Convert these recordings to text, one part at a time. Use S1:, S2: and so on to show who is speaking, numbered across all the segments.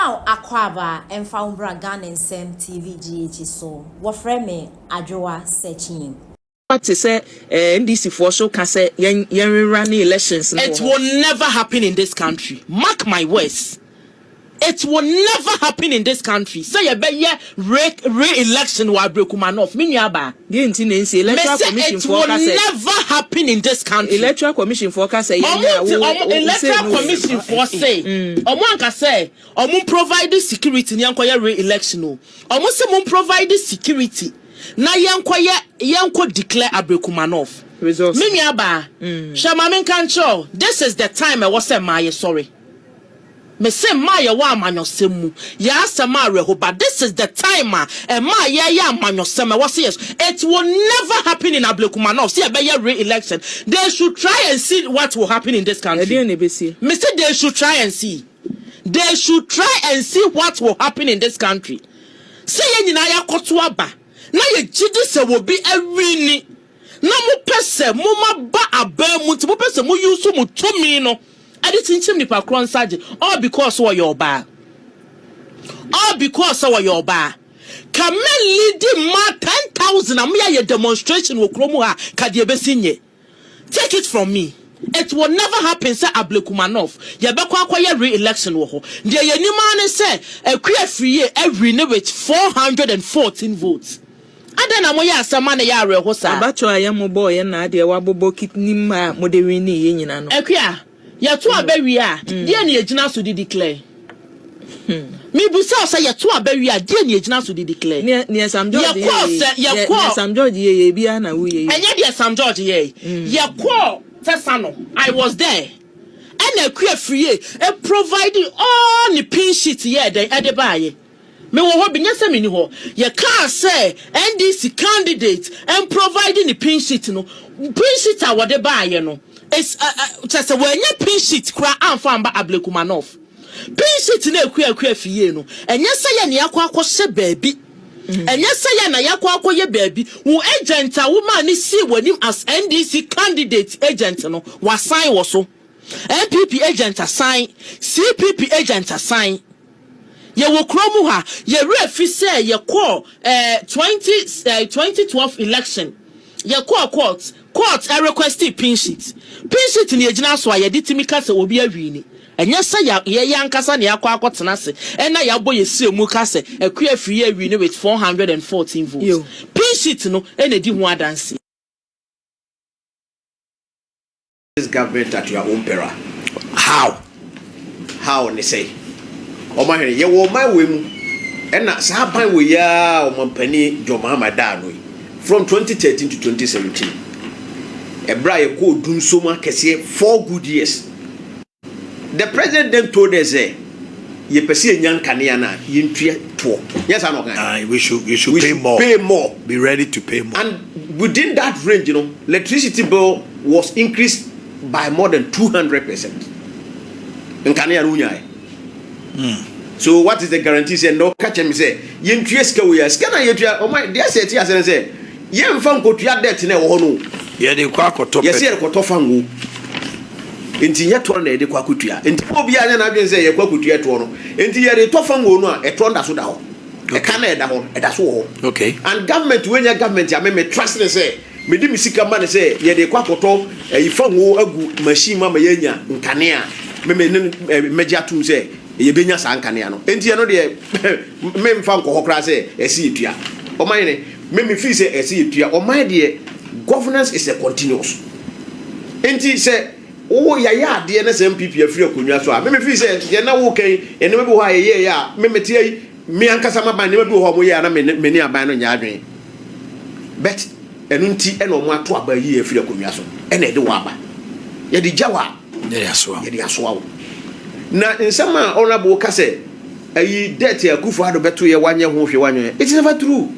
S1: Now Akwaba and Faumbra Gun and Sam TV GH so what frame me Adjoa searching.
S2: What is NDC for so can say yen running elections?
S3: It will never happen in this country. Mark my words. It will never happen in this country. Say a be re-election wa Ablekuma North. Minyaba.
S2: Electoral Commission
S3: it will never happen in this country.
S2: Electoral Commission forecast say
S3: Electoral Commission for say omo anka say omo provide security ni ankoye re-election o. Omo say mo provide security. Na yenko declare Ablekuma North. Minyaba. Shama men kancho. This is the time I was say my sorry. Me say my wa amanyosemu ya asema reho, but this is the time and my ya amanyosemu was yes. It will never happen in Ablekuma North. See a re-election. They should try and see what will happen in this country. Me say they should try and see. They should try and see what will happen in this country. Say ye nyina ya koto aba. Na ye gidi se will be every ni. Na mo pese mo ma ba abamu ti mo pese mo use mo tumi no. I didn't think nipa kron saje all because of your bar. All because of your bar. Can men lead ma 10,000 and me a demonstration wo kromo ha ka de besinye. Take it from me. It will never happen say Ablekuma North. Ye be kwa re-election wo ho. De ye ni man say ekwe free every ne with 414 votes. And then I'm ya asama na ya reho sa.
S2: Abacho ayamo boy na de wa bobo kitni ma mo de wini ye nyina no.
S3: Ekwa ya to abawi a de na ejina so de declare. Me bu say ya to abawi a de na ejina so de declare.
S2: Ne Sam George ye Sam George ye bia na wo ye.
S3: Enye de Sam George ye. Ye call Tesano. I was there. And ekwe free e providing all the pin sheet here then e de baye. Me wo ho binya se me ni ho. Ye can say NDC candidate and providing the pin sheet no. Pin sheet a wo de baye no. It's just a when you pin sheet kra amfa amba Ablekuma North. Pin sheet na ekua fie no. Enye say ya ne akwa baabi. Enye say ya na yakwa ye baabi. Wo agent a woman ni see wanim as NDC candidate agent no. Wa sign wo so. NPP agent assign, CPP agent assign. Ye wo kromu ha ye refi say ye call 2012 election. Ye call court request pin sheet ni ejina so aye ditimika se obi awini enye se ye ankasa ne yakwa akotena se ena ya boy esi emu ka se ekua afiri awini with 414 votes. Pin sheet no ena di ho adanse.
S4: This government at your own peril. How ne say o ma here ye wo ma wemu ena sa ban we ya o mampani Jomama da no from 2013 to 2017. Ebra ye ko dun so ma kese 4 good years. The president then told us ye pese enyan kanea na ye ntue to. Yes or no?
S5: We should pay more.
S4: Pay more.
S5: Be ready to pay more.
S4: And within that range, electricity bill was increased by more than 200%. In kanea nunya. So what is the guarantee? Say no catch me say ye ntue ska we ska na ye tua o my dey say tia say ye mfa nkotua debt na wo ho no.
S5: Ye de kwa koto pe.
S4: Ye se kotofa ngo. Enti ye to na ye de kwa kotua. Enti obi anya na adwen say ye kwa kotua to no. Enti ye de tofa ngo no a e to nda so da ho. E ka na e da ho, e da so ho.
S5: Okay.
S4: And government when your government ya me trust ne say me di misika ma ne say ye de kwa koto e fa ngo agu machine ma ye nya nkane a me meja tum say ye benya sankane no. Enti ye no de me mfa nko hokra say e si etua. O man ne me feel say e si etua. O man de governance is a continuous. Enti say oh ya de na say NPP afiri akonwa so a me feel say ye na wo kan e ne me bo ha ye ya me tie me ankasa maban ne me bo ho mo ye na me ni aban no nya adwen. But enu nti e no mo ato aba yi afiri akonwa so e na e de wo aba ye de jawa
S5: ye de aso
S4: na nsema honorable ka say ayi debt Akufo-Addo beto ye wanye ho hwe wanye. It is never true.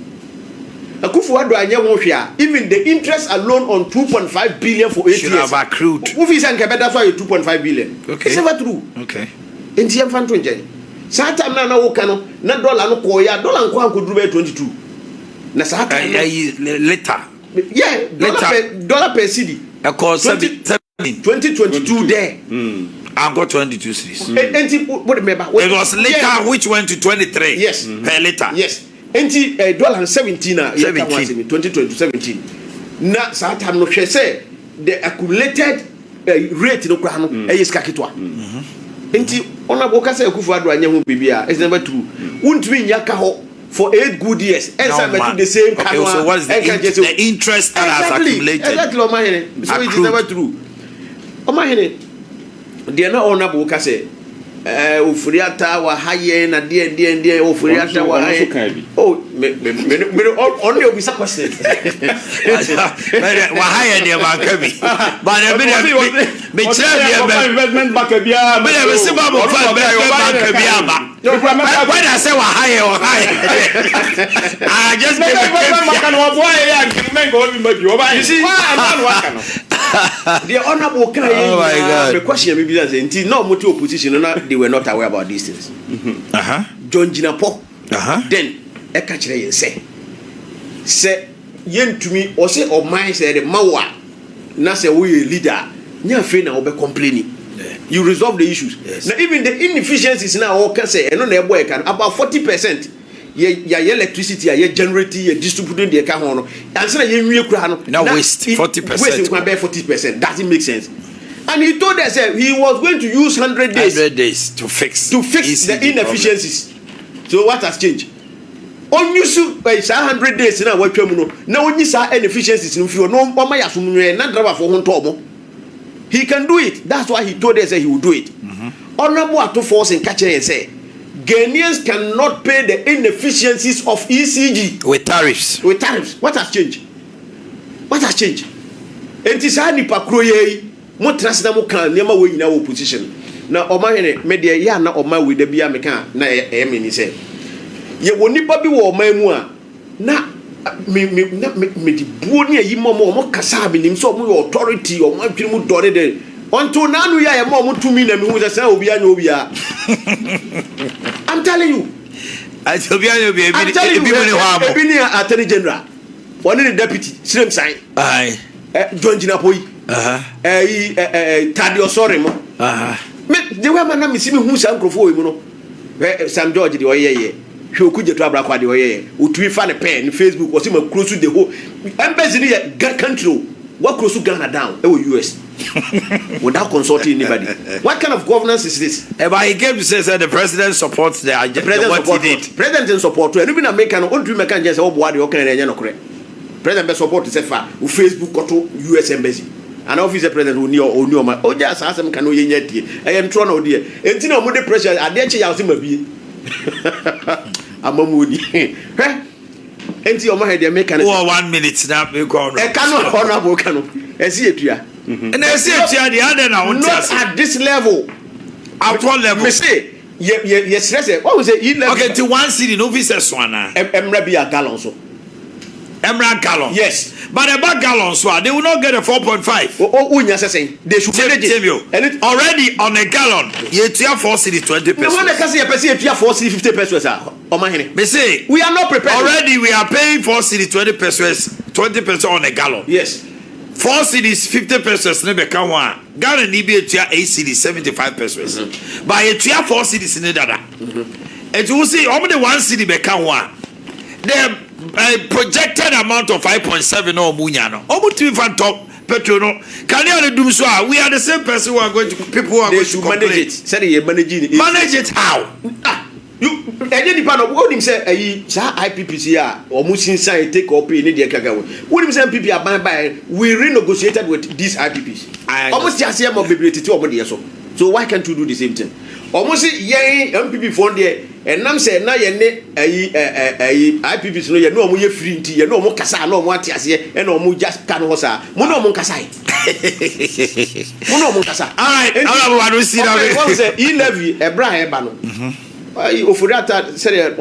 S4: Akufo-Addo anye ho hwe a even the interest alone on 2.5 billion for 8 years
S5: should have accrued.
S4: Who fees and that's why 2.5 billion.
S5: Okay.
S4: It's never true.
S5: Okay.
S4: Enti em fan to nje. Sa time na wo ka no na dollar no ko ya dollar nko anko duru be 22. Na sa time
S5: later.
S4: Yeah, dollar per cedi.
S5: Of course 2022
S4: there.
S5: I got 22 series.
S4: What remember?
S5: It was later which went to 23.
S4: Yes.
S5: Per liter.
S4: Yes. $17 2017. Na saa time no hwe say the accumulated rate no kra no is kakitwa. Enti ona boka say Akufo-Addo anya ho bibia is never true. Untumi nya ka ho for 8 good years. And some the same
S5: okay, so what is the interest that has accumulated?
S4: Exactly, so it is never true. Omahene, they na ona boka say Ofuriata wa haye na die Ofuriata wa haye. Oh, me only obisa question.
S5: Wa haye de ba kabi. But me
S3: investment back bia.
S5: Me se ba mo fa investment back bia ba. When I say wa haye or haye. I just make a
S4: you see, the honorable the question maybe that until no motive opposition they were not aware about these things. John Jinapo then e ka kire yen say yentumi o say o man say the mawa na say we leader nya fe na we complaining. You resolve the issues. Yes. Now even the inefficiencies now all can say and no na boy can about 40% your electricity your generating your distributing the car hono answer ye nwie kura no
S5: now waste 40%.
S4: Waste 40%. Doesn't make sense. And he told us he was going to use 100 days
S5: to fix
S4: the inefficiencies. So what has changed? On you so 100 days na wa twam no na onyi sa inefficiencies no fio no oma ya somunwe na driver for ho ntomo. He can do it. That's why he told us that he will do it. Honorable Ato Force in catcher and say Ghanaians cannot pay the inefficiencies of ECG
S5: with tariffs.
S4: What has changed? What has changed? And this is nipa kroye mo transna mo kan niam we nyina opposition. Na omahene media ya na oma we da bia meka na e me say ye wonipa bi wo oman mu a na me di buo ne ayi mo kasa bi nim so mo authority o mo atwiri mu dore de until now you are more to me than me say obi anya obi a. I'm telling you.
S5: I tell you be
S4: be attorney general. One the deputy same sign.
S5: Aye.
S4: John Jinapoyi. Tadio sorry mo. Me the way man na me see me hu san krofo we mu no. Sam George the oyeye. Hwe okuje to abra kwa the oyeye. Utui fa ne pen ne Facebook o see ma close to the whole embassy ne country. What close to Ghana down? US. Without consulting anybody. What kind of governance is this?
S5: But he came to say that the president supports the
S4: president
S5: what
S4: support
S5: he did.
S4: President in support. And even American on to make just oh boy the correct. President support is far. Facebook go to US embassy. An officer president who knew my oh just ask them can no yet. I am trying to dear. And you know the pressure I dare you him be. Amamudi. Enti o ma he de make
S5: 1 minute now we go on.
S4: E cannot honorable cano. E see etua.
S5: And I see etua the other now.
S4: Not at this level.
S5: At what level?
S4: Me say ye stress what was it?
S5: Okay, to 1 city no visa swana.
S4: Emra be a gallon so.
S5: Emra gallon.
S4: Yes.
S5: But about gallon so they will not get a 4.5.
S4: Oh unya say they should manage it.
S5: And it already on a gallon. Ye tia 4 city 20 pesos.
S4: No one can say a person etua 4 city 50 pesos
S5: Me say
S4: we are not prepared.
S5: Already we are paying 4 city 20 pesos on a gallon.
S4: Yes.
S5: 4 cities 50 pesos ne be kan wa. Ghana ni be etua 8 cities 75 pesos. But ye tia 4 cities ne dada. And you see how many 1 city be kan wa. The projected amount of 5.7 no munya no. Omo to fan top petrol no. Can you do so? We are the same person who are going to people who are
S4: they
S5: going to
S4: manage it. Say they manage it.
S5: Manage it how?
S4: You any depend what him say sa IPPC or musin say take up in the kagawe. What him say NPP are by we renegotiated with these IPPs. Almost just here more bibliotity to omo so. So why can't you do the same thing? Almost ye NPP fund there and nam say na ye ne IPPs no ye no omo ye free nti ye no omo kasa no omo atiase e no omo just kan ho sa. Mo no omo kasa. Mo no omo kasa.
S5: All right. I don't see that.
S4: What say e levy e bra e ba no. Ofuriata said